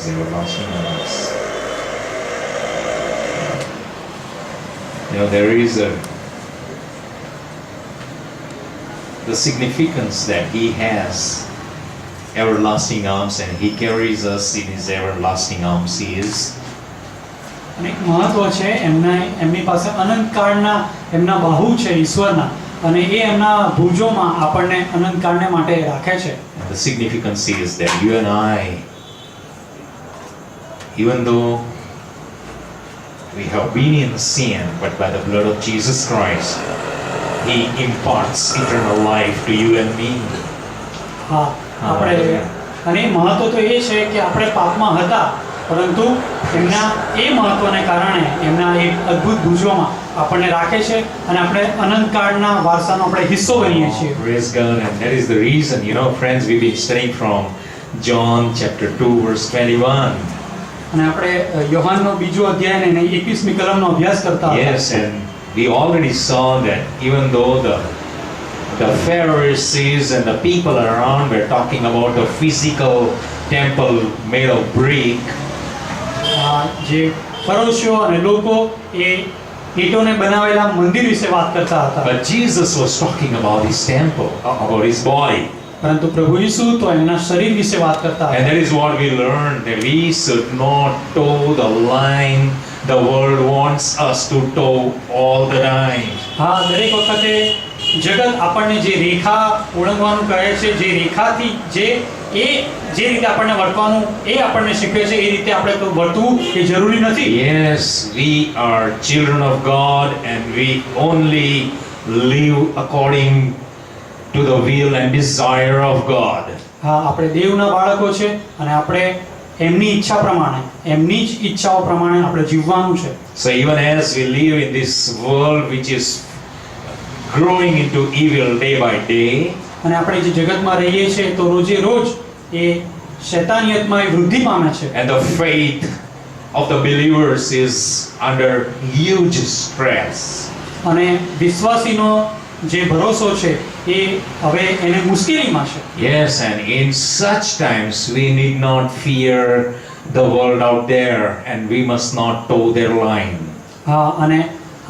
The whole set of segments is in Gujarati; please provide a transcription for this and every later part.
everlasting arms. There is the significance that He has everlasting arms, and He carries us in His everlasting arms. He is. અનેક મહત્વ છે એમની પાસે અનંતકાળના એમના બાહુ છે ઈશ્વરના, અને એ એમના ભુજોમાં આપણને અનંતકાળને માટે રાખે છે. The significance is that you and I, even though we have been in sin, but by the blood of Jesus Christ, He imparts eternal life to you and me. હા, આપણે અને મહત્વ તો એ છે કે આપણે પાપમાં હતા, પરંતુ એમના એ મહત્વને કારણે એમના એક અદ્ભુત ભુજોમાં આપણને રાખે છે અને આપણે અનંતકાળના વારસાનો આપણે હિસ્સો બનીએ છીએ. Praise God. And that is the reason, friends, we've been studying from John chapter 2 verse 21. અને આપણે યોહાનનો બીજો અધ્યાય અને 21મી કલમનો અભ્યાસ કરતા હતા. Yes, and we already saw that even though the Pharisees and the people around were talking about a physical temple made of brick, જે ફરોશીઓ અને લોકો એ ઈંટોને બનાવેલા મંદિર વિશે વાત કરતા હતા. but Jesus was talking about His temple, about His body. પરંતુ પ્રભુ ઈસુ તો એમના શરીર વિશે વાત કરતા And હતા. that is what we learned, that we should not toe the line the world wants us to toe all the time. હા, દરેક વખતે જગત આપણને જે રેખા ઓળંગવાનું કહે છે, જે રેખાથી જે રીતે આપણને વર્તવાનું એ આપણને શીખવે છે, એ રીતે આપણે તો વર્તવું એ જરૂરી નથી. Yes, we are children of God, and we only live according to the will and desire of God. હા, આપણે દેવના બાળકો છે અને આપણે એમની ઈચ્છા પ્રમાણે, એમની જ ઈચ્છાઓ પ્રમાણે આપણે જીવવાનું છે. So even as we live in this world which is growing into evil day by day, અને આપણે જે જગતમાં રહીએ છીએ તો રોજે રોજ એ શૈતાનિયતમાં એ વૃદ્ધિ પામે છે. and the faith of the believers is under huge stress. અને વિશ્વાસીનો જે ભરોસો છે એ હવે એને મુશ્કેલીમાં છે. Yes, and in such times we need not fear the world out there, and we must not toe their line. હા, અને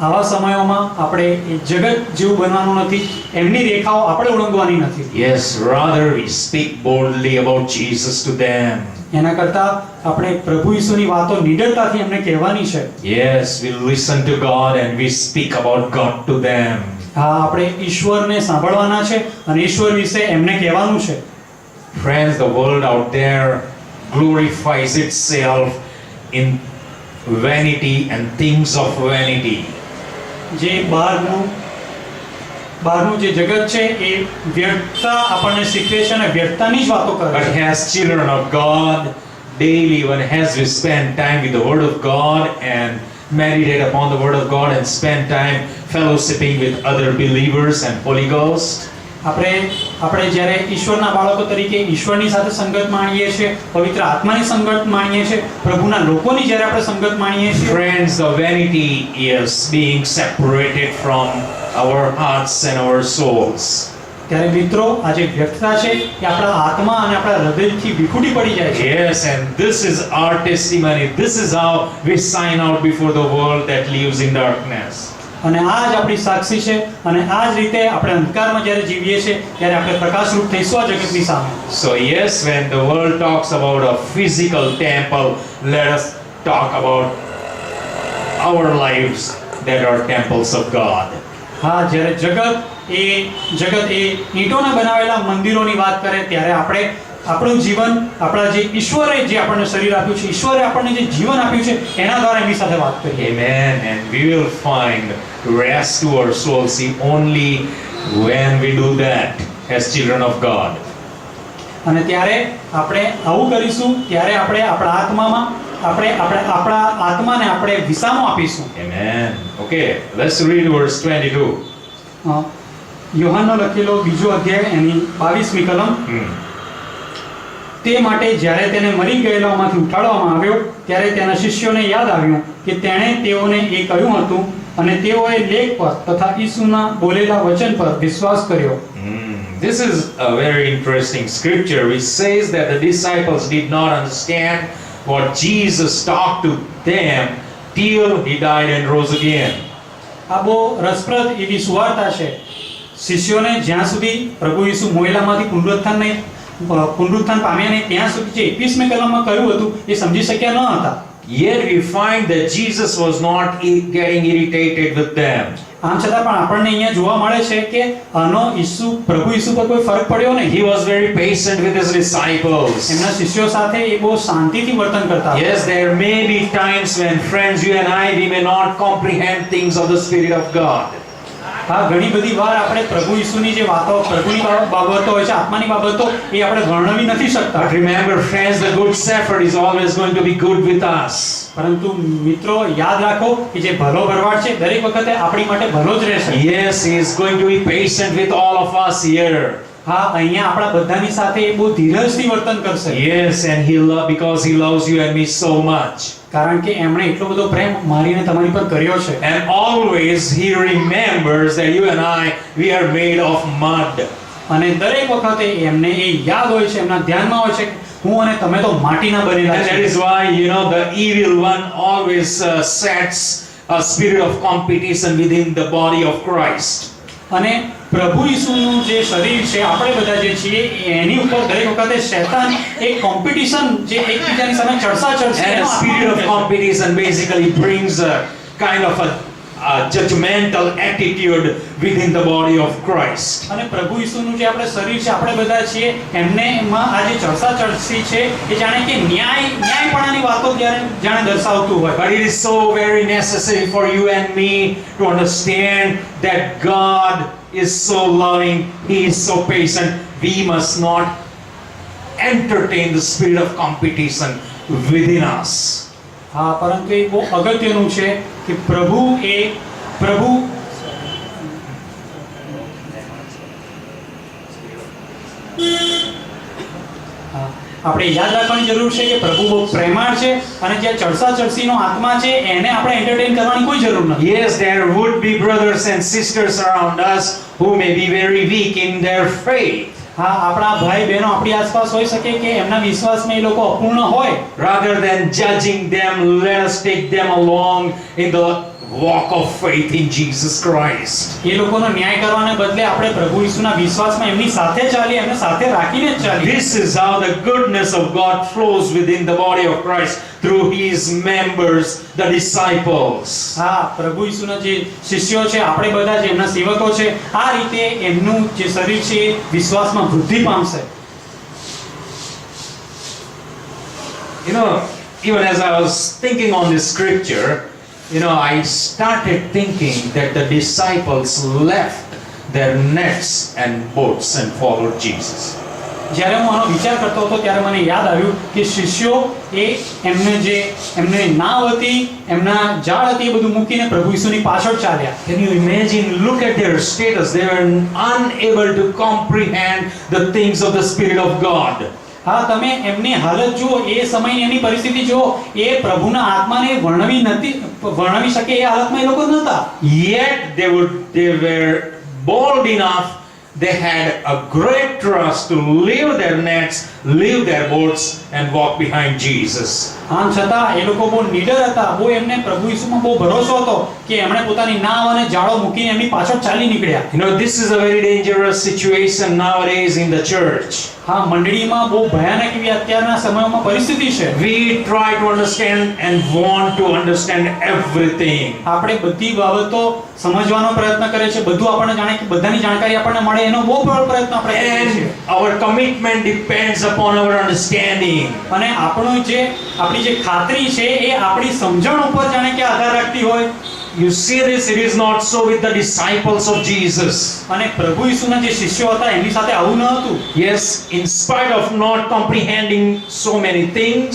આવા સમયોમાં આપણે એ જગત જેવું બનવાનું નથી, એમની રેખાઓ આપણે ઓળંગવાની નથી. Yes, rather we speak boldly about Jesus to them. એના કરતા આપણે પ્રભુ ઈસુની વાતો નિડરતાથી એમને કહેવાની છે. Yes, we listen to God and we speak about God to them. હા, આપણે ઈશ્વરને સાંભળવાના છે અને ઈશ્વર વિશે એમને કહેવાનું છે. Friends, the world out there glorifies itself in vanity and things of vanity. જે બહારનું જે જગત છે એ વ્યર્થતા આપણને શીખવે છે અને વ્યર્થતાની જ વાતો કરે But છે. as children of God, daily, when as we spend time with the Word of God and meditate upon the Word of God and spend time fellowshipping with other believers and Holy Ghost, આપણે જ્યારે ઈશ્વરના બાળકો તરીકે ઈશ્વરની સાથે સંગત માણીએ છીએ, પવિત્ર આત્માની સંગત માણીએ છીએ, પ્રભુના લોકોની જ્યારે આપણે સંગત માણીએ છીએ, friends, the vanity is being separated from our hearts and our souls. ત્યારે મિત્રો આ જે વ્યર્થતા છે એ આપણા આત્મા અને આપણા હૃદયથી વિખૂટી પડી જાય છે. Yes, and this is our testimony. This is how we sign out before the world that lives in darkness. અને આ જ આપણી સાક્ષી છે અને આ જ રીતે આપણે અંધકારમાં જ્યારે જીવીએ છીએ ત્યારે આપણે પ્રકાશરૂપ થઈશું આ જગતની સામે. So yes, when the world talks about a physical temple, let us talk about our lives that are temples of God. હા, જ્યારે જગત એ ઈંટોના બનાવેલા મંદિરોની વાત કરે ત્યારે આપણે આપણું જીવન, આપણા જે ઈશ્વરે જે આપણને શરીર આપ્યું છે, ઈશ્વરે આપણને જે જીવન આપ્યું છે એના દ્વારા એમની સાથે વાત કરીએ. Amen. And we will find rest to our souls only when we do that as children of God. અને ત્યારે આપણે આવું કરીશું ત્યારે આપણે આપણા આત્માને આપણે વિસામો આપીશું. Amen. Okay, let's read verse 22. યોહાનનો લખેલો બીજો અધ્યાય એની 22મી કલમ. તે માટે જ્યારે તેને મરી ગયેલામાંથી ઉઠાડવામાં આવ્યો ત્યારે તેના શિષ્યોને યાદ આવ્યું કે તેણે તેઓને એ કહ્યું હતું અને તેઓએ લેખ પર તથા ઈસુના બોલેલા વચન પર વિશ્વાસ કર્યો. This is a very interesting scripture which says that the disciples did not understand what Jesus talked to them till he died and rose again. આ બહુ રસપ્રદ એવી સુવાર્તા છે. શિષ્યોને જ્યાં સુધી પ્રભુ ઈસુ મોયેલામાંથી પુનરુત્થાન પામ્યા નહીં ત્યાં સુધી જે 21મી કલમમાં કહ્યું હતું એ સમજી શક્યા ન હતા. Yet we find that Jesus was not getting irritated with them. આમ છતાં પણ આપણને અહીંયા જોવા મળે છે કે આનો પ્રભુ ઈસુ પર કોઈ ફરક પડ્યો નહીં. He was very patient with his disciples. એમના શિષ્યો સાથે એ બહુ શાંતિથી વર્તન કરતા. Yes, there may be times when, friends, you and I, we may not comprehend things of the Spirit of God. હા, ઘણી બધી વાર આપણે પ્રભુ ઈસુની જે વાતો, પ્રભુની બાબતો હોય છે, આત્માની બાબતો, એ આપણે વર્ણવી નથી શકતા. But remember, friends, the Good Shepherd is always going to be good with us. પરંતુ મિત્રો યાદ રાખો કે જે ભલો ભરવાડ છે દરેક વખતે આપણી માટે ભલો જ રહેશે. Yes, he is going to be patient with all of us here. હા, અહીંયા આપણા બધાની સાથે એ બહુ ધીરજથી વર્તન કરશે. Yes, and because he loves you and me so much. કારણ કે એમણે એટલો બધો પ્રેમ મારીને તમારી પર કર્યો છે. And always he remembers that you and I, we are made of mud. અને દરેક વખતે એમને એ યાદ હોય છે, એમના ધ્યાનમાં હોય છે કે હું અને તમે તો માટીના બનેલા And છે. that is why, the evil one always sets a spirit of competition within the body of Christ. અને પ્રભુ ઈસુનું જે શરીર છે, આપણે બધા જે છીએ એની ઉપર દરેક વખતે શૈતાન એક કોમ્પિટિશન જે એકબીજાની સામે ચડસાચડ And છે. a spirit of competition basically brings a kind of a judgmental attitude within the body of Christ. અને પ્રભુ ઈસુનું જે આપણે શરીર છે, આપણે બધા છીએ એમને એમાં આ જે ચડસાચડસી છે એ જાણે કે ન્યાયપણાની વાતો જાણે દર્શાવતું હોય. But it is so very necessary for you and me to understand that God is so loving, he is so patient. We must not entertain the spirit of competition within us. હા, પરંતુ એ બહુ અગત્યનું છે કે પ્રભુ આપણે યાદ રાખવાની જરૂર છે કે પ્રભુ બહુ પ્રેમાળ છે અને જે ચડસાચડસીનો આત્મા છે એને આપણે એન્ટરટેન કરવાની કોઈ જરૂર નથી. Yes, there would be brothers and sisters around us who may be very weak in their faith. હા, આપણા ભાઈ બહેનો આપણી આસપાસ હોઈ શકે કે એમના વિશ્વાસમાં એ લોકો અપૂર્ણ હોય. Rather than judging them, let us take them along in the walk of faith in Jesus Christ. એ લોકોનો ન્યાય કરવાને બદલે આપણે પ્રભુ ઈસુના વિશ્વાસમાં એમની સાથે ચાલીએ, એમને સાથે રાખીને જ ચાલીએ. This is how the goodness of God flows within the body of Christ through his members, the disciples. હા, પ્રભુ ઈસુના જે શિષ્યો છે, આપણે બધા જે એમના સેવકો છે, આ રીતે એમનું જે શરીર છે એ વિશ્વાસમાં વૃદ્ધિ પામશે. Even as I was thinking on this scripture, I started thinking that the disciples left their nets and boats and followed Jesus. જ્યારે હું આનો વિચાર કરતો હતો ત્યારે મને યાદ આવ્યું કે શિષ્યો એમને નાવ હતી, એમના જાળ હતી, એ બધું મૂકીને પ્રભુ ઈસુની પાછળ ચાલ્યા. Can you imagine? Look at their status. They were unable to comprehend the things of the Spirit of God. હા, તમે એમની હાલત જુઓ, એ સમયની એમની પરિસ્થિતિ જુઓ, એ પ્રભુના આત્માને વર્ણવી શકે એ હાલતમાં એ લોકો નહોતા. Yet they were bold enough. They had a great trust to leave their nets, leave their boats, and walk behind Jesus. આમ છતાં એ લોકો બહુ નીડર હતા, બહુ એમને પ્રભુ ઈસુમાં બહુ ભરોસો હતો કે એમણે પોતાની નાવ અને જાળો મૂકીને એમની પાછળ ચાલી નીકળ્યા. This is a very dangerous situation nowadays in the church. હા, મંડળીમાં બહુ ભયાનક એવી અત્યારના સમયમાં પરિસ્થિતિ છે. We try to understand and want to understand everything. આપણે બધી બાબતો સમજવાનો પ્રયત્ન કરે છે, બધું આપણને જાણે કે બધાની જાણકારી આપણને મળે એનો બહુ પ્રયત્ન આપણે કરીએ છીએ. And our commitment depends upon our understanding. અને આપણી જે ખાતરી છે એ આપણી સમજણ ઉપર જાણે કે આધાર રાખતી હોય. You see this, it is not so with the disciples of Jesus. અને પ્રભુ ઈસુના જે શિષ્યો હતા એમની સાથે આવું ન હતું. Yes, in spite of not comprehending so many things,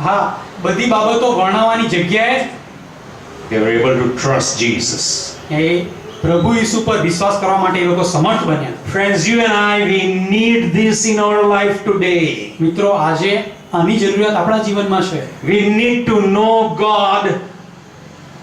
હા, બધી બાબતો વર્ણવવાની જગ્યાએ they were able to trust Jesus. એ પ્રભુ ઈસુ પર વિશ્વાસ કરવા માટે એ લોકો સમર્થ બન્યા. Friends, you and I, we need this in our life today. મિત્રો, આજે આની જરૂરિયાત આપણા જીવનમાં છે. We need to know God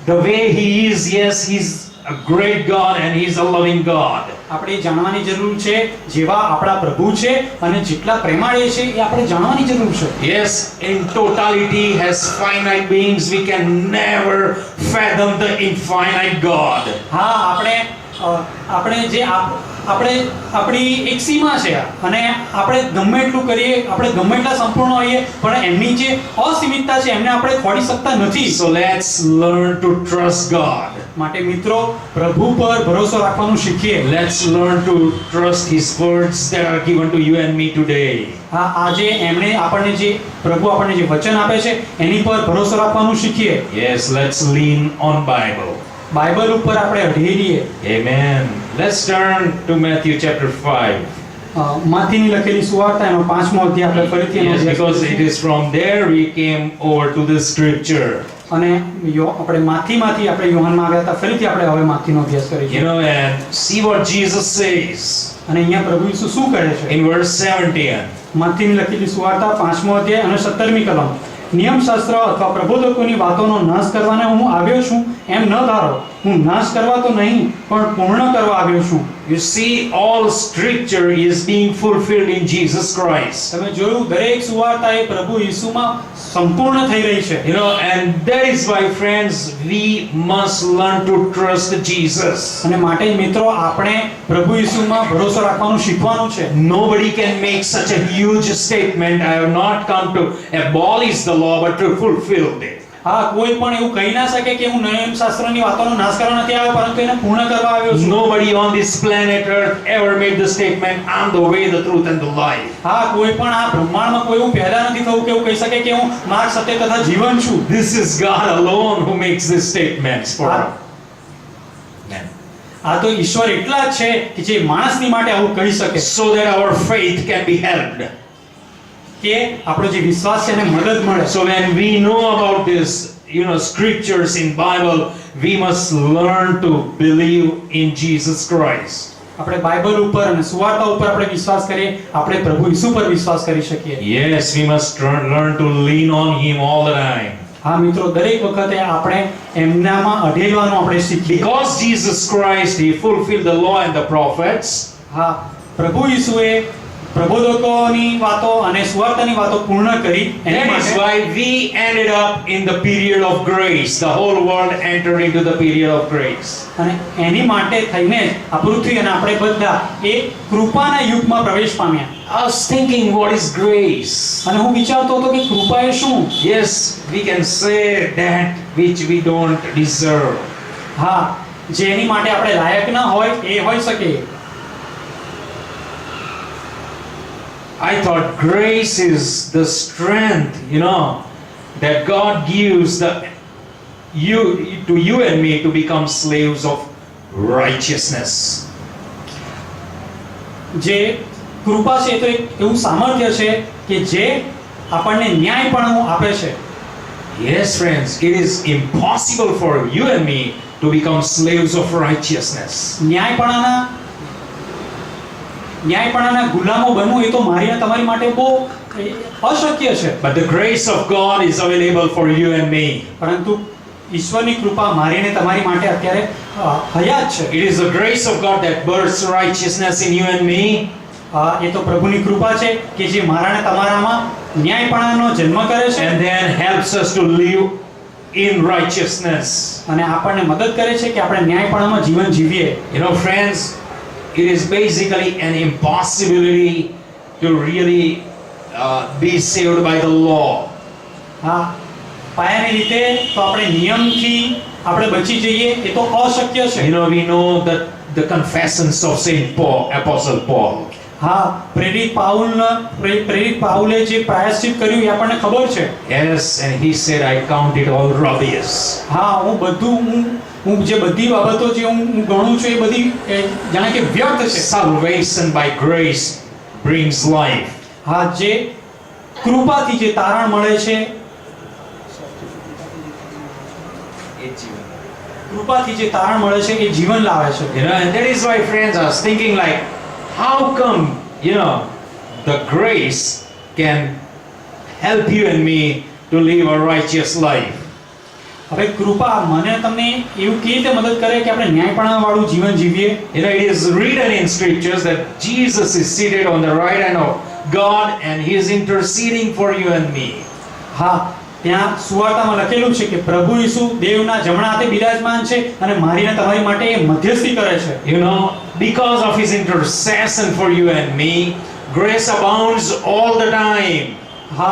the way he is. Yes, he's a great God and He's a loving God. આપણે એ જાણવાની જરૂર છે જેવા આપણા પ્રભુ છે અને જેટલા પ્રેમાળ છે એ આપણે જાણવાની જરૂર છે. Yes, in totality, as finite beings, we can never fathom the infinite God. હા, આપણે જે આપણે આપણી એક સીમા છે અને આપણે ગમે એટલું કરીએ, આપણે ગમે એટલા સંપૂર્ણ હોઈએ, પણ એમની જે અસીમિતતા છે એમને આપણે ખોડી શકતા નથી. So let's learn to trust God. માટે મિત્રો, પ્રભુ પર ભરોસો રાખવાનું શીખીએ. Let's learn to trust His words that are given to you and me today. હા, આજે એમણે આપણને જે પ્રભુ આપણને જે વચન આપે છે એની પર ભરોસો રાખવાનું શીખીએ. Yes, let's lean on Bible. Bible ઉપર આપણે અઢી રહીએ. Amen. Let's turn to Matthew chapter 5. માથીની લખેલી સુવાર્તા એનો 5મો અધ્યાય આપણે ફરીથી એનો Yes, અભ્યાસ because it કરીશું. is from there we came over to the scripture. અને આપણે માથીમાંથી આપણે યોહાનમાં આવ્યા હતા, ફરીથી આપણે હવે માથીનો અભ્યાસ You કરીશું. know, and see what Jesus says અને અહીંયા પ્રભુ ઈસુ શું કહે છે? in verse 17. માથીની લખેલી સુવાર્તા 5મો અધ્યાય અને 17મી કલમ. નિયમશાસ્ત્ર અથવા પ્રબોધકોની વાતોનો નાશ કરવાને હું આવ્યો છું એમ ન ધારો. હું નાશ કરવા તો નહીં પણ પૂર્ણ કરવા આવ્યો છું. You see, all scripture is being fulfilled in Jesus Christ. તમે જોયું, દરેક સુવાર્તા એ પ્રભુ ઈસુમાં સંપૂર્ણ થઈ રહી છે. You know, and that is why, friends, we must learn to trust Jesus. અને માટે મિત્રો, આપણે પ્રભુ ઈસુમાં ભરોસો રાખવાનું શીખવાનું છે. Nobody can make such a huge statement, I have not come to abolish the law but to fulfill it. હા, કોઈ પણ એવું કહી ના શકે કે હું નિયમશાસ્ત્રની વાતોનો નાશ કરવા નથી આવ્યો પરંતુ એને પૂર્ણ કરવા આવ્યો છું. Nobody on this planet Earth ever made the statement, I'm the way, the truth and the life. હા, કોઈ પણ આ બ્રહ્માંડમાં કોઈ એવું પેદા નથી થયું કે એવું કહી શકે કે હું માર્ગ, સત્ય તથા જીવન છું. This is God alone who makes these statements for us. આ તો ઈશ્વર એટલા જ છે કે જે માણસની માટે આવું કહી શકે So that our faith can be helped. કે આપણો જે વિશ્વાસ છે એને મદદ મળે. So when we know about this, scriptures in Bible, we must learn to believe in Jesus Christ. આપણે બાઇબલ ઉપર અને સુવાર્તા ઉપર આપણે વિશ્વાસ કરીએ, આપણે પ્રભુ ઈસુ પર વિશ્વાસ કરી શકીએ. Yes, we must learn to lean on Him all the time. હા મિત્રો, દરેક વખતે આપણે એમનામાં અઢેલવાનું આપણે શીખીએ. Because Jesus Christ, He fulfilled the law and the prophets. હા, પ્રભુ ઈસુએ પ્રબોધકોની વાતો અને સુવાર્તાની વાતો પૂર્ણ કરી. એના That is માટે why we ended up in the period of grace. The whole world entered into the period of grace. અને એની માટે થઈને આ પૃથ્વી અને આપણે બધા એ કૃપાના યુગમાં પ્રવેશ પામ્યા. I was thinking, what is grace? અને હું વિચારતો હતો કે કૃપા એ શું? Yes, we can say that which we don't deserve. હા, જેની માટે આપણે લાયક ના હોય એ હોઈ શકે. I thought grace is the strength, that God gives to you and me to become slaves of righteousness. જે કૃપા છે તો એક એવું સામર્થ્ય છે કે જે આપણને ન્યાયપણું આપે છે. Yes, friends, it is impossible for you and me to become slaves of righteousness. ન્યાયપણાના ગુલામો બનવું એ તો મારી અને તમારી માટે બહુ અશક્ય છે. But the grace of God is available for you and me. પરંતુ ઈશ્વરની કૃપા મારી અને તમારી માટે અત્યારે હયાત છે. It is the grace of God that births righteousness in you and me. એ તો પ્રભુની કૃપા છે કે જે મારા અને તમારામાં ન્યાયપણાનો જન્મ કરે છે And then helps us to live in righteousness. અને આપણને મદદ કરે છે કે આપણે ન્યાયપણામાં જીવન જીવીએ. Friends, it is basically an impossibility to really be saved by the law. હા, પાયાની રીતે તો આપણે નિયમથી આપણે બચી જઈએ એ તો અશક્ય છે. We know that the confessions of Saint Paul, Apostle Paul. હા, પ્રેરિત પાઉલે જે પ્રાયશ્ચિત કર્યું એ આપણને ખબર છે. Yes, and he said, I count it all rubbish. હા, હું જે બધી બાબતો જે હું ગણું છું એ બધી જાણે કે વ્યર્થ છે. Salvation by grace brings life. હા, જે કૃપાથી જે તારણ મળે છે, કૃપાથી જે તારણ મળે છે એ જીવન લાવે છે. And that is why, friends, I was thinking like, how come, the grace can help you and me to live a righteous life? હવે કૃપા મને તમને એવું કેવી રીતે મદદ કરે કે આપણે ન્યાયપણા વાળું જીવન જીવીએ? You know, it is written in scriptures that Jesus is seated on the right hand of God and he is interceding for you and me. હા, ત્યાં સુવાર્તામાં લખેલું છે કે પ્રભુ ઈસુ દેવના જમણા હાથે બિરાજમાન છે અને મારીને તમારી માટે એ મધ્યસ્થી કરે છે. You know, because of his intercession for you and me, grace abounds all the time. હા,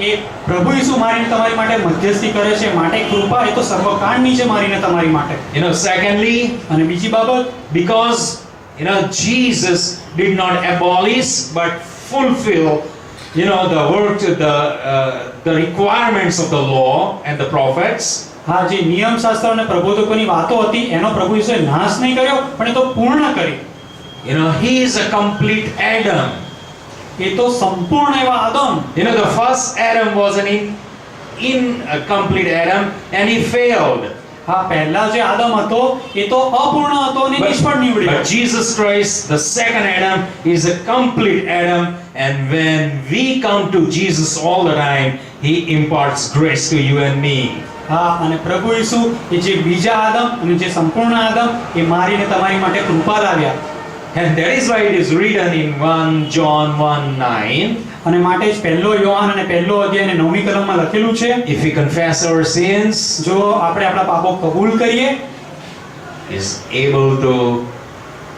એ પ્રભુ ઈસુ મારીને તમારી માટે મધ્યસ્થી કરે છે, માટે કૃપા એ તો સર્વકાળની છે મારીને તમારી માટે. You know, secondly, અને બીજી બાબત, because, you know, Jesus did not abolish but fulfill, you know, the work, the requirements of the law and the prophets. હા, જે નિયમશાસ્ત્ર અને પ્રબોધકોની વાતો હતી એનો પ્રભુ ઈસુએ નાશ નહીં કર્યો પણ એ તો પૂર્ણ કરી. You know, he is a complete Adam. એ તો સંપૂર્ણ એવા Adam. You know, the first Adam was an incomplete Adam and he failed. હા, પહેલા જે આદમ હતો એ તો અપૂર્ણ હતો અને નિષ્ફળ નીવડ્યો. But Jesus Christ, the second Adam, is a complete Adam, and when we come to Jesus all the time, he imparts grace to you and me. હા, અને પ્રભુ ઈસુ એ જે બીજા આદમ અને જે સંપૂર્ણ આદમ એ મારીને તમારી માટે કૃપા લાવ્યા. And that is why it is written in 1 John 1:9. અને માટે જ પહેલો યોહાન અને પહેલો અધ્યાય અને 9મી કલમમાં લખેલું છે, If we confess our sins, જો આપણે આપણા પાપો કબૂલ કરીએ is able to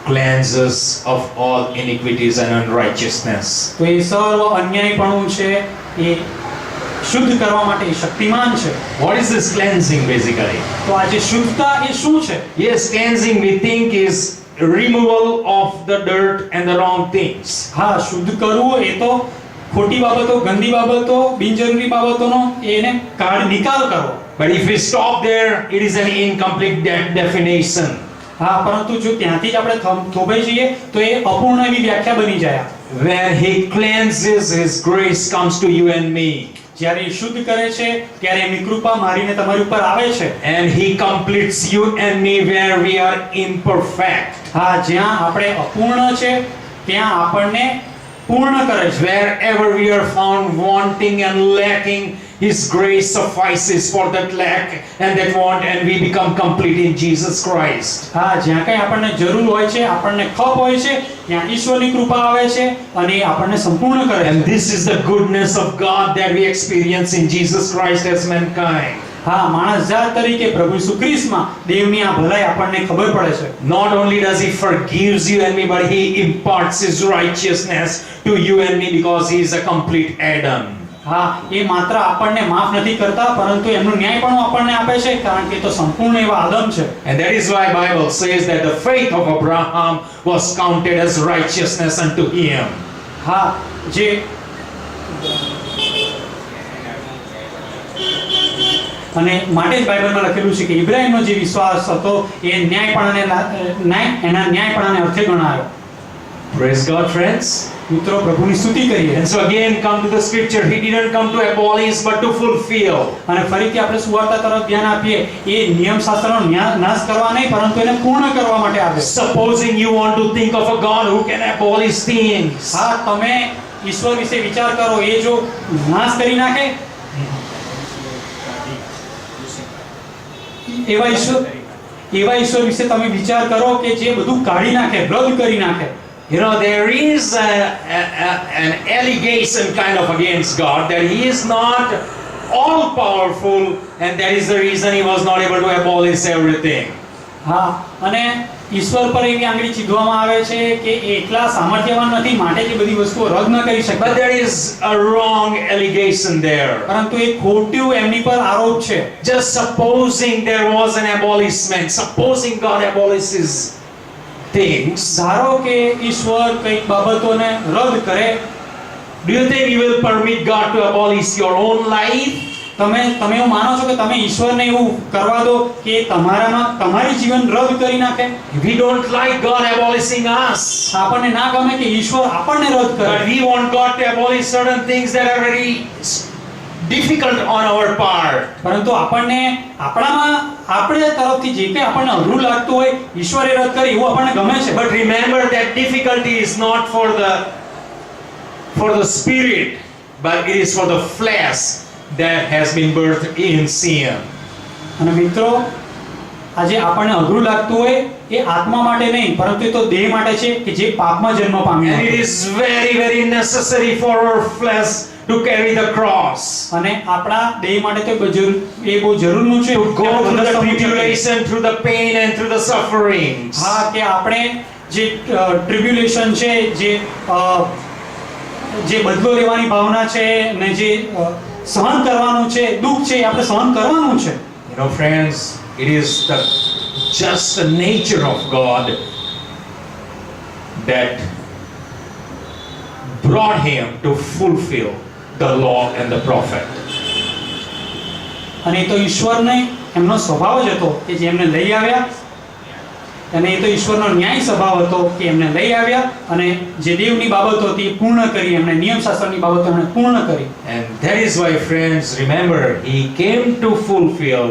cleanse us of all iniquities and unrighteousness. તો એ સર્વ અન્યાયપણું છે એ શુદ્ધ કરવા માટે એ શક્તિમાન છે. What is this cleansing basically? તો આ જે શુદ્ધતા એ શું છે? Yes, cleansing we think is removal of the dirt and the wrong things. હા, શુદ્ધ કરવું એ તો ખોટી બાબતો, ગંદી બાબતો, બિનજરૂરી બાબતોનો એને નિકાલ કરવો. But if we stop there, it is an incomplete definition. હા, પરંતુ જો ત્યાંથી જ આપણે થોભાઈ જઈએ તો એ અપૂર્ણ એવી વ્યાખ્યા બની જાય. When he cleanses, his grace comes to you and me. જ્યારે એ શુદ્ધ કરે છે ત્યારે એમની કૃપા મારીને તમારી ઉપર આવે છે. And he completes you and me where we are imperfect. હા, જ્યાં આપણે અપૂર્ણ છે ત્યાં આપણને પૂર્ણ કરે છે. Wherever we are found wanting and lacking, his grace suffices for that lack and that want, and we become complete in Jesus Christ. હા, જ્યાં કંઈ આપણને જરૂર હોય છે, આપણને ખપ હોય છે, ત્યાં ઈશ્વરની કૃપા આવે છે અને એ આપણને સંપૂર્ણ કરે છે. And this is the goodness of God that we experience in Jesus Christ as mankind. હા, માણસ જાત તરીકે પ્રભુ ઈસુ ખ્રિસ્તમાં દેવની આ ભલાઈ આપણને ખબર પડે છે. Not only does he forgives you and me, but he imparts his righteousness to you and me because he is a complete Adam. હા, એ માત્ર આપણને માફ નથી કરતા પરંતુ એમનું ન્યાયપણું આપણને આપે છે કારણ કે એ તો સંપૂર્ણ એવા આદમ છે. And that is why Bible says that the faith of Abraham was counted as righteousness unto him. હા, જે અને માટે જ બાઇબલમાં લખેલું છે કે ઇબ્રાહીમનો જે વિશ્વાસ હતો એ એના ન્યાયપણાને અર્થે ગણાયો. Praise God, friends. મિત્રો, પ્રભુની સ્તુતિ કરીએ. And so again come to the scripture. He didn't come to abolish but to fulfill. અને ફરીથી આપણે સુવાર્તા તરફ ધ્યાન આપીએ. એ નિયમશાસ્ત્રનો નાશ કરવા નહીં પરંતુ એને પૂર્ણ કરવા માટે આવ્યો. Supposing you want to think of a God who can abolish things. હા, તમે ઈશ્વર વિશે વિચાર કરો, એ જો નાશ કરી નાખે એવા ઈશ્વર વિશે તમે વિચાર કરો કે જે બધું કાઢી નાખે, રદ કરી નાખે. You know, there is an allegation kind of against God that he is not all powerful and that is the reason he was not able to abolish everything. હા, અને ઈશ્વર પર એવી આંગળી ચીધવામાં આવે છે કે એ એકલા સામર્થ્યવાન નથી માટે જે બધી વસ્તુઓ રદ ન કરી શકે. But there is a wrong allegation there. પરંતુ એક ખોટું એમની પર આરોપ છે. Just supposing there was an abolishment, supposing God abolishes things, ધારો કે ઈશ્વર કંઈક બાબતોને રદ કરે, do you think you will permit God to abolish your own life? તમે એવું માનો છો કે તમે ઈશ્વરને એવું કરવા દો કે તમારી જીવન રદ કરી નાખે? We don't like God abolishing us. આપણને ના ગમે કે ઈશ્વર આપણને રદ કરે. But we want God to abolish certain things that are very difficult on our part. પરંતુ આપણે તરફથી જે કંઈ આપણને અઘરું લાગતું હોય ઈશ્વરે રદ કરે એવું આપણને ગમે છે. But remember that difficulty is not for the spirit, but it is for the flesh that has been birthed in sin. અને મિત્રો આજે આપણને અઘરું લાગતું હોય એ આત્મા માટે નહીં પરંતુ એ તો દેહ માટે છે કે જે પાપમાં જન્મ પામ્યો And it હતો. is very, very necessary for our flesh to carry the cross. અને આપણા દેહ માટે તો એ બહુ જરૂરનું છે To કે go આપણે through the બધા સમૂહ કરીએ. tribulation, through the pain and through the sufferings. હા કે આપણે જે ટ્રિબ્યુલેશન છે જે બદલો લેવાની ભાવના છે ને જે સહન કરવાનું છે દુઃખ છે એ આપણે સહન કરવાનું છે. You know, friends, it is the just the nature of God that brought him to fulfill the law and the prophet. અને એ તો ઈશ્વરને એમનો સ્વભાવ જ હતો કે જે એમને લઈ આવ્યા અને એ તો ઈશ્વરનો ન્યાય સ્વભાવ હતો કે એમને લઈ આવ્યા અને જે દેવની બાબતો હતી એ પૂર્ણ કરી એમણે નિયમશાસ્ત્રની બાબતો એમણે પૂર્ણ કરી. And that is why, friends, remember, he came to fulfill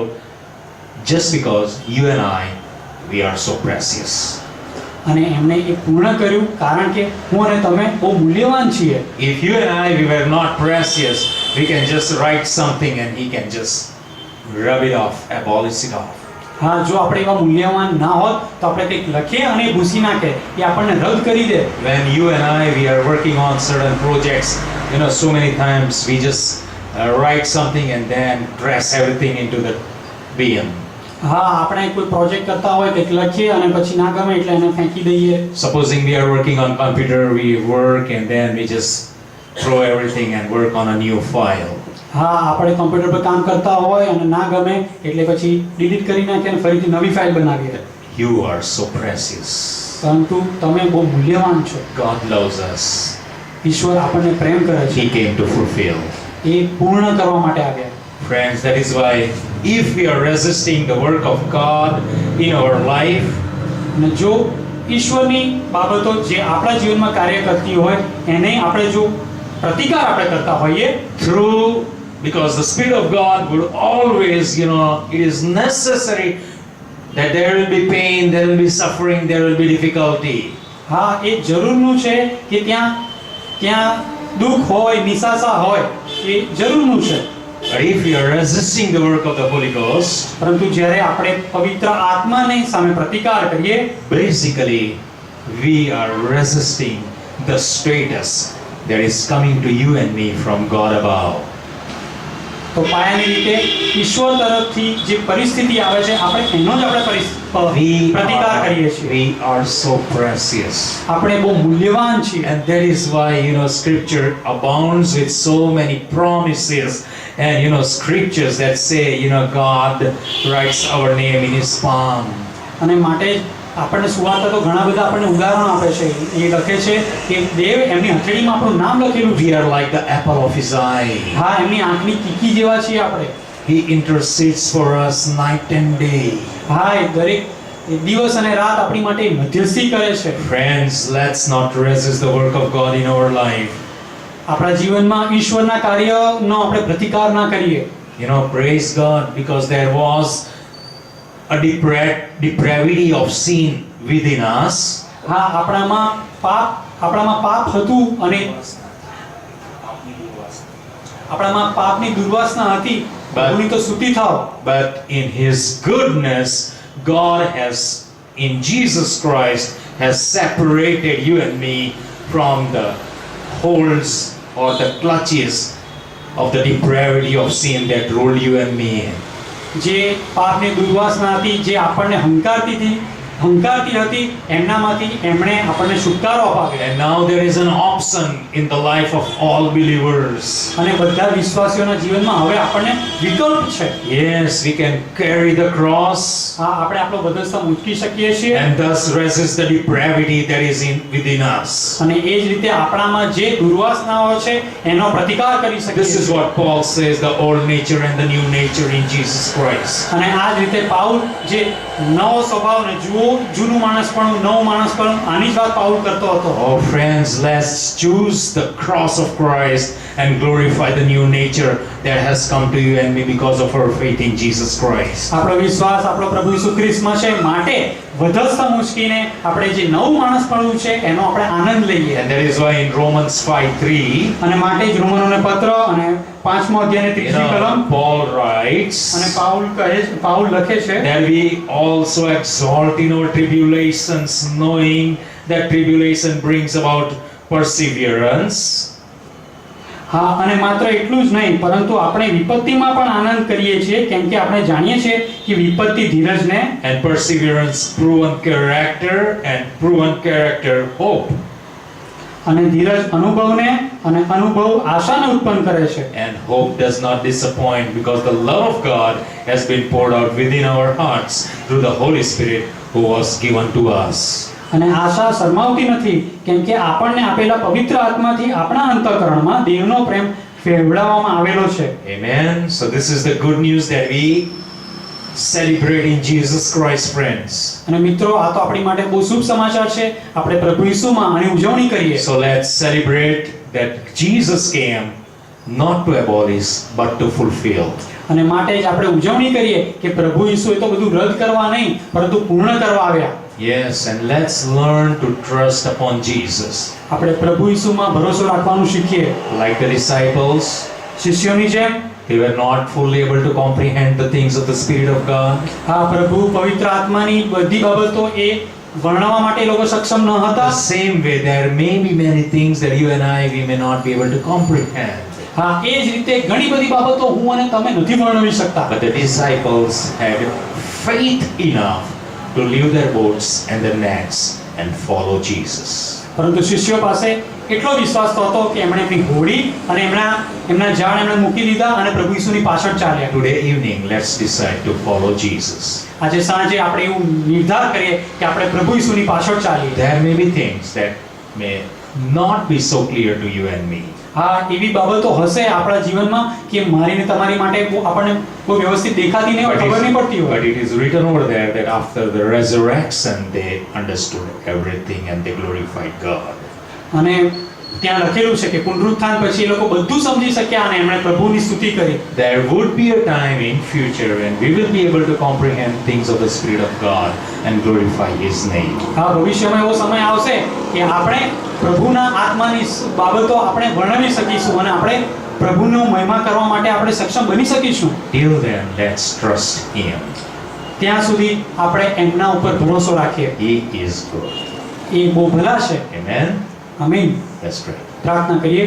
just because you and I, we are so precious. અને એમણે એ પૂર્ણ કર્યું કારણ કે હું અને તમે બહુ મૂલ્યવાન છીએ. If you and I, we were not precious, we can just write something and he can just rub it off, abolish it off. હા જો આપણે એવા મૂલ્યવાન ના હોત તો આપણે કંઈક લખીએ અને એ ભૂસી નાખે એ આપણને રદ કરી દે. When you and I, we are working on certain projects, you know, so many times we just write something and then press everything into the bin. હા આપણે કોઈ પ્રોજેક્ટ કરતા હોય કંઈક લખીએ અને પછી ના ગમે એટલે એને ફેંકી દઈએ. Supposing we are working on computer, we work and then we just throw everything and work on a new file. હા આપણે કમ્પ્યુટર પર કામ કરતા હોય અને ના ગમે એટલે પછી ડિલીટ કરી નાખીએ અને ફરીથી નવી ફાઇલ બનાવીએ. You are so precious. પરંતુ તમે બહુ મૂલ્યવાન છો. God loves us. ઈશ્વર આપણને પ્રેમ કરે છે. He came to fulfill. એ પૂર્ણ કરવા માટે આવ્યા. Friends, that is why if we are resisting the work of God in our life, અને જો ઈશ્વરની બાબતો જે આપણા જીવનમાં કાર્ય કરતી હોય એને આપણે જો પ્રતિકાર આપણે કરતા હોઈએ because the Spirit of God would always, you know, it is necessary that there will be pain, there will be suffering, there will be difficulty. હા એ જરૂરનું છે કે ત્યાં દુઃખ હોય નિસાસા હોય એ જરૂરનું છે. But if we are resisting the work of the Holy Ghost, પરંતુ જ્યારે આપણે પવિત્ર આત્માને સામે પ્રતિકાર કરીએ basically we are resisting the status that is coming to you and me from God above. તો પાયાની રીતે ઈશ્વર તરફથી જે પરિસ્થિતિ આવે છે આપણે એનો જ આપણે પ્રતિકાર કરીએ છીએ. We are so precious. આપણે બહુ મૂલ્યવાન છીએ. And that is why, you know, scripture abounds with so many promises and, you know, scriptures that say, you know, God writes our name in his palm. અને માટે આપણને સુવાર્તા તો ઘણા બધા આપણને ઉદાહરણ આપે છે. એ લખે છે કે દેવ એમની હથેળીમાં આપણું નામ લખેલું છે. We are like the apple of his eye. હા એમની આંખની કીકી જેવા છીએ આપણે. He intercedes for us night and day. હા એ દરેક દિવસ અને રાત આપણી માટે મધ્યસ્થી કરે છે. Friends, let's not resist the work of God in our life. આપણા જીવનમાં ઈશ્વરના કાર્યનો આપણે પ્રતિકાર ના કરીએ. You know, praise God, because there was a depravity of sin within us. હા આપણામાં પાપ હતું અને આપણામાં પાપની દુર્વાસના હતી. પ્રભુની તો સ્તુતિ થાઓ. But in his goodness, God has, in Jesus Christ, has separated you and me from the holds or the clutches of the depravity of sin that ruled you and me. જે પાપની દુર્વાસના હતી જે આપણને હંકારતી હતી એમનામાંથી એમણે આપણને છુટકારો અપાવ્યો. And now there is an option in the life of all believers. અને બધા વિશ્વાસીઓના જીવનમાં હવે આપણને વિકલ્પ છે. Yes, we can carry the cross હા આપણે આપણો વધસ્તંભ ઉચકી શકીએ છીએ and thus resist the depravity that is within us. અને એ જ રીતે આપણામાં જે દુર્વાસનાઓ છે એનો પ્રતિકાર કરી શકીએ This is છીએ. what Paul says, the old nature and the new nature in Jesus Christ. અને આ જ રીતે પાઉલ જે નવો સ્વભાવ ને જૂનું માણસપણું નવું માણસપણું આની જ વાત પાઉલ કરતો હતો. Oh friends, let's choose the cross of Christ and glorify the new nature that has come to you and me because of our faith in Jesus Christ. આપણો વિશ્વાસ આપણો પ્રભુ ઈસુ ખ્રિસ્તમાં છે માટે વધસ્તંભ ઉચકીને આપણે જે નવું માણસપણું છે એનો આપણે આનંદ લઈએ. And that is why in Romans 5:3, અને માટે જ રોમનોને પત્ર અને 5મો અધ્યાય You 30મી કલમ know, Paul writes અને પાઉલ લખે છે that we also exalt in our tribulations, knowing that tribulation brings about perseverance. હા, અને માત્ર એટલું જ નહીં પરંતુ આપણે વિપત્તિમાં પણ આનંદ કરીએ છીએ કેમ કે આપણે જાણીએ છીએ કે વિપત્તિ ધીરજને And perseverance, proven character, and proven character, hope. અને ધીરજ અનુભવને અને અનુભવ આશાને ઉત્પન્ન કરે છે. And hope does not disappoint because the love of God has been poured out within our hearts through the Holy Spirit who was given to us. અને આશા શરમાવતી નથી કેમ કે આપણને આપેલા પવિત્ર આત્માથી આપણા અંતઃકરણમાં દેવનો પ્રેમ ફેરવવામાં આવેલો છે. Amen. So this is the good news that we celebrate in Jesus Christ, friends. અને મિત્રો આ તો આપણી માટે બહુ શુભ સમાચાર છે. આપણે પ્રભુ ઈસુમાં આની ઉજવણી કરીએ. So let's celebrate that Jesus came not to abolish but to fulfill. અને માટે જ આપણે ઉજવણી કરીએ કે પ્રભુ ઈસુએ તો બધું રદ કરવા નહીં પરંતુ પૂર્ણ કરવા આવ્યા. Yes, and let's learn to trust upon Jesus. આપણે પ્રભુ ઈસુમાં ભરોસો રાખવાનું શીખીએ. Like the disciples, શિષ્યોની જેમ they were not fully able to comprehend the things of the Spirit of God. આ પ્રભુ પવિત્ર આત્માની બધી બાબતો એ વર્ણવવા માટે એ લોકો સક્ષમ ન હતા. The same way, there may be many things that you and I, we may not be able to comprehend. હા, એ જ રીતે ઘણી બધી બાબતો હું અને તમે નથી વર્ણવી શકતા. But the disciples had faith enough to leave their boats and their nets and follow Jesus. પરંતુ શિષ્યો પાસે એટલો વિશ્વાસ તો હતો કે એમણે એમની હોડી અને એમના જાળ એમણે મૂકી દીધા અને પ્રભુ ઈસુની પાછળ ચાલ્યા. Today evening, let's decide to follow Jesus. આજે સાંજે આપણે એવું નિર્ધાર કરીએ કે આપણે પ્રભુ ઈસુની પાછળ ચાલીએ. There may be things that may not be so clear to you and me. હા, એવી બાબતો હશે આપણા જીવનમાં કે મારી ને તમારી માટે આપણને કોઈ વ્યવસ્થિત દેખાતી નહીં હોય, ખબર નહીં પડતી But હોય. it is written over there that after the resurrection, they understood everything and they glorified God. અને ત્યાં લખેલું છે કે પુનરુત્થાન પછી એ લોકો બધું સમજી શક્યા અને એમણે પ્રભુની સ્તુતિ કરી. There would be a time in future when we will be able to comprehend things of the Spirit of God and glorify His name. હા, ભવિષ્યમાં એવો સમય આવશે કે આપણે પ્રભુના આત્માની બાબતો આપણે વર્ણવી શકીશું અને આપણે પ્રભુનો મહિમા કરવા માટે આપણે સક્ષમ બની શકીશું. Till then, let's trust Him. ત્યાં સુધી આપણે એમના ઉપર ભરોસો રાખીએ. He is good. એ બહુ ભલા છે. Amen. આમીન. Let's pray. પ્રાર્થના કરીએ.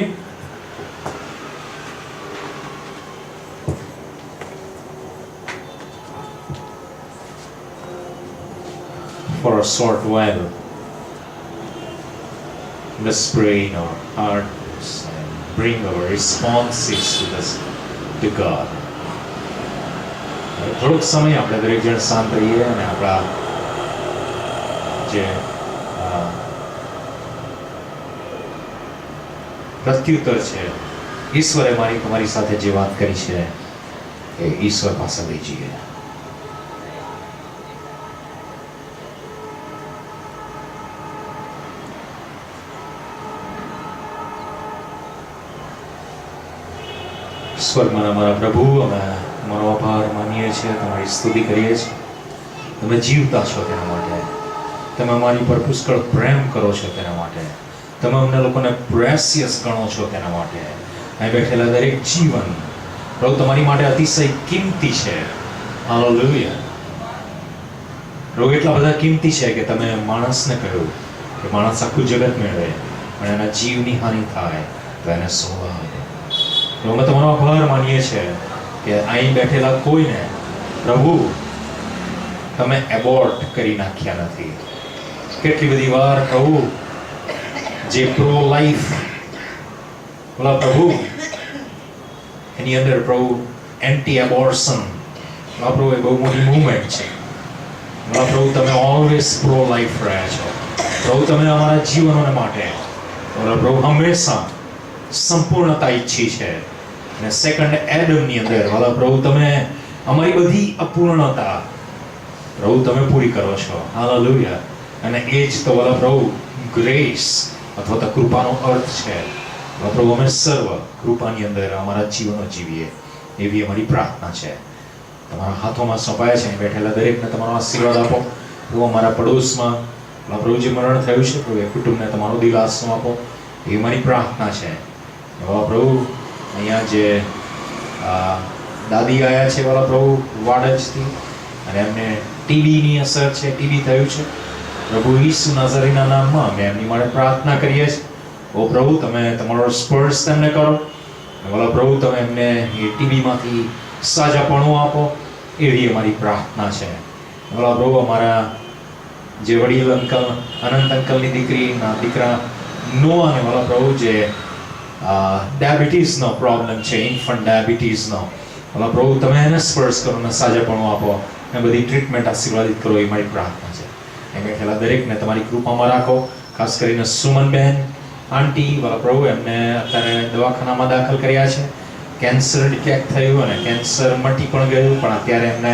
For a short while, let's pray in our hearts and bring our responses to God. થોડોક સમય આપણે દરેક જણ શાંત રહીએ અને આપણા જે પ્રત્યુત્તર છે, ઈશ્વરે તમારી સાથે જે વાત કરી છે એ ઈશ્વર પાસે લઈ જઈએ. સ્વર્ગમાં અમારા પ્રભુ, અમે અમારો આભાર માનીએ છીએ, તમારી સ્તુતિ કરીએ છીએ. તમે જીવતા છો તેના માટે, તમે અમારી પર પુષ્કળ પ્રેમ કરો છો તેના માટે, તમે અમને લોકોને પ્રેસિયસ ગણો છો તેના માટે. અહીં બેઠેલા દરેક જીવન પ્રભુ તમારી માટે અતિશય કિંમતી છે. હાલેલુયા. પ્રભુ એટલા બધા કિંમતી છે કે તમે માણસને કહ્યું કે માણસ આખું જગત મેળવે અને એના જીવની હાનિ થાય તો એને સોવાય. પ્રભુ અમે તમારો આભાર માનીએ છીએ કે અહીં બેઠેલા કોઈને પ્રભુ તમે એબોર્ટ કરી નાખ્યા નથી. કેટલી બધી વાર પ્રભુ જે પ્રો લાઈફ બોલા પ્રભુ એની અંદર પ્રભુ એન્ટી એબોર્શન બોલા પ્રભુ એ બહુ મોટી મૂવમેન્ટ છે. બોલા પ્રભુ તમે ઓલવેઝ પ્રો લાઈફ રહ્યા છો. પ્રભુ તમે અમારા જીવનોને માટે બોલા પ્રભુ હંમેશા સંપૂર્ણતા ઈચ્છી છે. અને સેકન્ડ એડમની અંદર બોલા પ્રભુ તમે અમારી બધી અપૂર્ણતા પ્રભુ તમે પૂરી કરો છો. હાલેલુયા. અને એ જ તો બોલા પ્રભુ ગ્રેસ અથવા તો કૃપાનો અર્થ છે. પ્રભુ અમે સર્વ કૃપાની અંદર અમારા જીવનો જીવીએ એવી અમારી પ્રાર્થના છે. તમારા હાથોમાં સોંપાયા છે બેઠેલા દરેકને તમારો આશીર્વાદ આપો. પ્રભુ અમારા પડોશમાં પ્રભુ જે મરણ થયું છે પ્રભુ એ કુટુંબને તમારો દિલાસો આપો એવી મારી પ્રાર્થના છે. પ્રભુ અહીંયા જે દાદી આવ્યા છે વાલા પ્રભુ વાડજથી, અને એમને ટીબીની અસર છે, ટીબી થયું છે. પ્રભુ ઈસુ નાઝરીના નામમાં અમે એમની માટે પ્રાર્થના કરીએ છીએ. ઓ પ્રભુ, તમે તમારો સ્પર્શ તેમને કરો. વાલા પ્રભુ, તમે એમને એ ટીબીમાંથી સાજાપણું આપો, એવી અમારી પ્રાર્થના છે. વાલા પ્રભુ, અમારા જે વડીલ અંકલ, અનંત અંકલની દીકરા નોઆને વાલા પ્રભુ, જે ડાયાબિટીસનો પ્રોબ્લેમ છે, ઇન્ફન્ટ ડાયાબિટીસનો, વાલા પ્રભુ તમે એને સ્પર્શ કરો ને સાજાપણું આપો ને બધી ટ્રીટમેન્ટ આશીર્વાદિત કરો, એ મારી પ્રાર્થના છે. એમ પહેલા દરેકને તમારી કૃપામાં રાખો. ખાસ કરીને સુમનબેન આંટી, વાલા પ્રભુ, એમને અત્યારે દવાખાનામાં દાખલ કર્યા છે. કેન્સર ડિટેક્ટ થયું અને કેન્સર મટી પણ ગયું, પણ અત્યારે એમને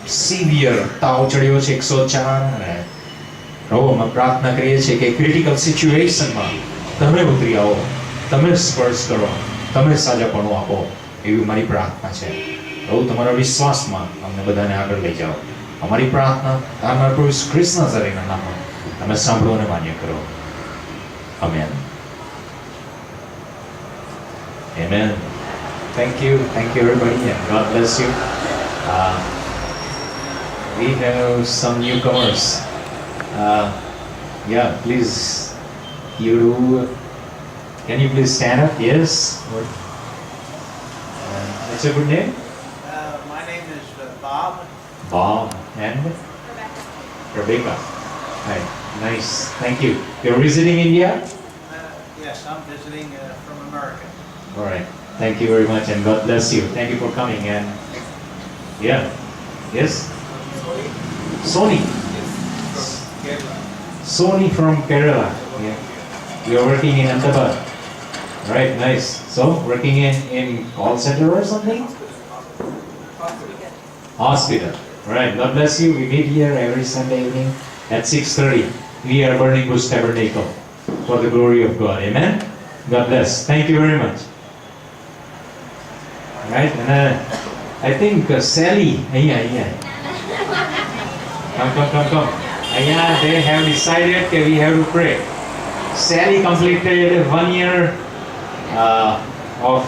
સિવિયર તાવ ચડ્યો છે 104. અને પ્રભુ, અમે પ્રાર્થના કરીએ છીએ કે ક્રિટિકલ સિચ્યુએશનમાં તમે ઉતરી આવો, તમે સ્પર્શ કરો, તમે સાજાપણું આપો, એવી મારી પ્રાર્થના છે. પ્રભુ, તમારા વિશ્વાસમાં અમને બધાને આગળ લઈ જાઓ. અમારી પ્રાર્થના તમારા પ્રભુ ખ્રિસ્ત નાઝરીના નામમાં તમે સાંભળો અને માન્ય કરો. Amen. Amen. Thank you everybody, and God bless you. We have some newcomers. Yeah, please, can you please stand up? Yes. What's your good name? My name is Bob. Bob and Rebecca. Hi, nice. Thank you. You're visiting India? Yes, I'm visiting from America. All right. Thank you very much, and God bless you. Thank you for coming. And yeah, yes. Sony. Sony from Kerala. Yeah. You're working in Ahmedabad. Right, nice. So, working in call center or something? Hospital. Right, God bless you. We meet here every Sunday evening at 6:30. We are Burning Bush Tabernacle for the glory of God. Amen? God bless. Thank you very much. Right, and I think Sally, come. They have decided that we have to pray. Sally completed 1 year of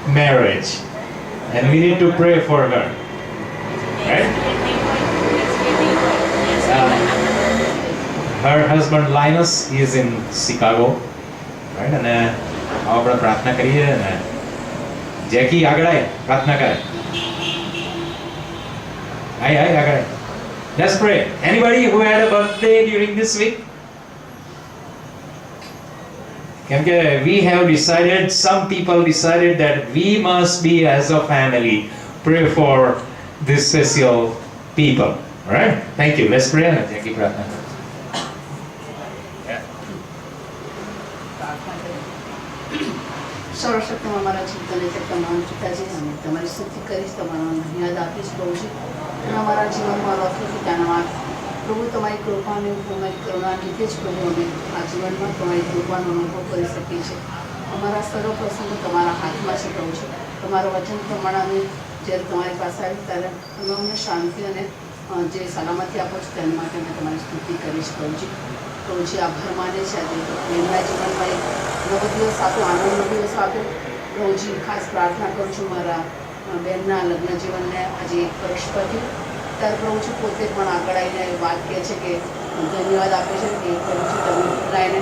marriage, and we need to pray for her. Right? Her husband Linus, he is in Chicago. Right, and આપણે પ્રાર્થના કરીએ ને જેકી આગળ આય પ્રાર્થના કરે આય આગળ આય. Let's pray. Anybody who had a birthday during this week? Because we have decided, some people decided that we must be as a family pray for this special people. All right? Thank you. Let's pray. Thank you, Pratna. સર્વશક્તિમાં અમારા જીવનને તમામ પિતાજી અમે તમારી સ્તુતિ કરીશ, તમારો ધન્યવાદ આપીશ પ્રભુજી. અને અમારા જીવનમાં લખ્યું છે ત્યાંના પ્રભુ તમારી કૃપાને તમારી કરુણા લીધે જ પ્રભુ અમે આ જીવનમાં તમારી કૃપાનો અનુભવ કરી શકીએ છીએ. અમારા સર્વ પ્રસંગો તમારા હાથમાં છે પ્રભુજી. તમારું વચન પ્રમાણે અમે જ્યારે તમારી પાસે આવી ત્યારે તમે અમને શાંતિ અને જે સલામતી આપો છો તેના માટે અમે તમારી સ્તુતિ કરીશ પ્રભુજી. પ્રભુજી આભાર માને છે આજે એમના જીવનમાં એક નવો દિવસ આપ્યો, આનંદનો દિવસ આપ્યો પ્રભુજી. ખાસ પ્રાર્થના કરું છું મારા બહેનના લગ્ન જીવનને આજે એક વર્ષ પછી ત્યારે પ્રભુજી પોતે પણ આગળ આવીને વાત કહે છે કે ધન્યવાદ આપે છે કે પ્રભુજી તમે ભલાઈને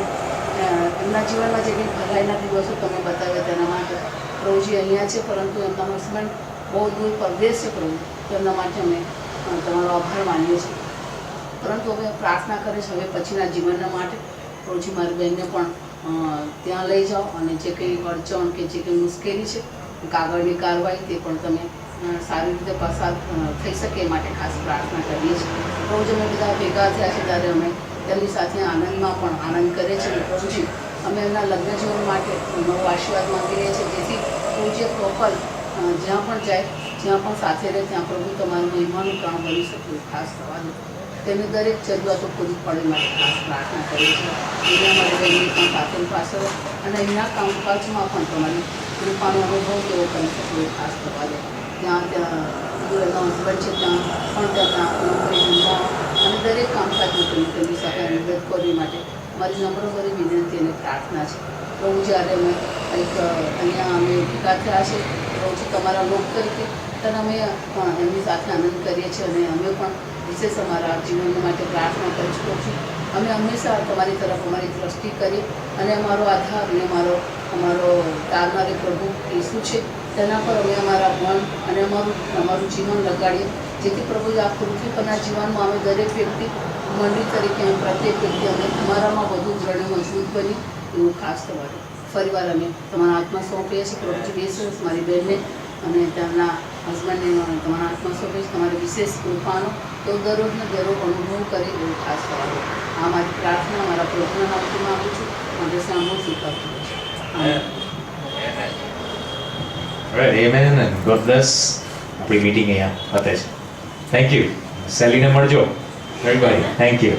એમના જીવનમાં જે કંઈ ભલાઈના દિવસો તમે બતાવ્યા તેના માટે પ્રભુજી અહીંયા છે, પરંતુ એમના હસબન્ડ બહુ દૂર પરદેશ છે પ્રભુ, તો એમના માટે અમે તમારો આભાર માનીએ છીએ. પરંતુ અમે પ્રાર્થના કરે છે હવે પછીના જીવનના માટે પ્રભુજી મારી બહેનને પણ ત્યાં લઈ જાઓ, અને જે કંઈ અડચણ કે જે કંઈ મુશ્કેલી છે કાગળની કાર્યવાહી તે પણ તમે સારી રીતે પસાર થઈ શકે એ માટે ખાસ પ્રાર્થના કરીએ છીએ. પ્રભુજી અમે બધા ભેગા થયા છે ત્યારે અમે તેમની સાથે આનંદમાં પણ આનંદ કરીએ છીએ. પ્રભુજી અમે એમના લગ્ન જીવન માટે નવો આશીર્વાદ માંગી રહ્યા છીએ, જેથી પ્રભુજી કપલ જ્યાં પણ જાય, જ્યાં પણ સાથે રહે ત્યાં પ્રભુ તમારું મહિમાનું કામ બની શકે ખાસ થવા દો. તેની દરેક જરૂરિયાતો પૂરી પડે માટે ખાસ પ્રાર્થના કરીએ છીએ. એના માટે બહેનની પણ સાથે પાછળ અને એના કામકાજમાં પણ તમારી કૃપાનો અનુભવ કેવો કરી શકે એ ખાસ થવા દે. ત્યાં એમના હસબન્ડ છે ત્યાં પણ ત્યાં નોકરી ધંધા અને દરેક કામકાજમાં તમે તેમની સાથે મદદ કરવી માટે મારી નમ્ર વિનંતી અને પ્રાર્થના છે. પ્રભુ જ્યારે અમે કંઈક અહીંયા અમે ભેગા થયા છે પ્રભુજી તમારા લોક તરીકે ત્યારે અમે એમની સાથે આનંદ કરીએ છીએ અને અમે પણ વિશેષ અમારા જીવન માટે પ્રાર્થના કરી છે પ્રભુજી. અમે હંમેશા તમારી તરફ અમારી દ્રષ્ટિ કરી અને અમારો આધાર અને અમારો તારનારી પ્રભુ ઈસુ છે તેના પર અમે અમારા મન અને અમારું જીવન લગાડીએ, જેથી પ્રભુજી આ પૃથ્વી પરના જીવનમાં અમે દરેક વ્યક્તિ મંડળી તરીકે પ્રત્યેક વ્યક્તિ અમે તમારામાં વધુ દ્રઢ મજબૂત બની એવું ખાસ તમારું ફરીવાર અમે તમારા હાથમાં સોંપીએ છીએ પ્રભુજી. વિશેષ મારી બહેનને અને તેમના હસબન્ડને તમારા હાથમાં સોંપીએ છીએ. તમારી વિશેષ કૃપાનો તો દરરોજને દરરોજ અનુભવ કરે એવું ખાસ તમારું આ મારી પ્રાર્થના મારા પ્રભુના નામથી માગું છું. માટે સાંભળું સ્વીકારતું છું. Alright, amen and God bless. આપણી મીટિંગ અહીંયા પતે છે. Thank you. સેલીને મળજો. Everybody, thank you.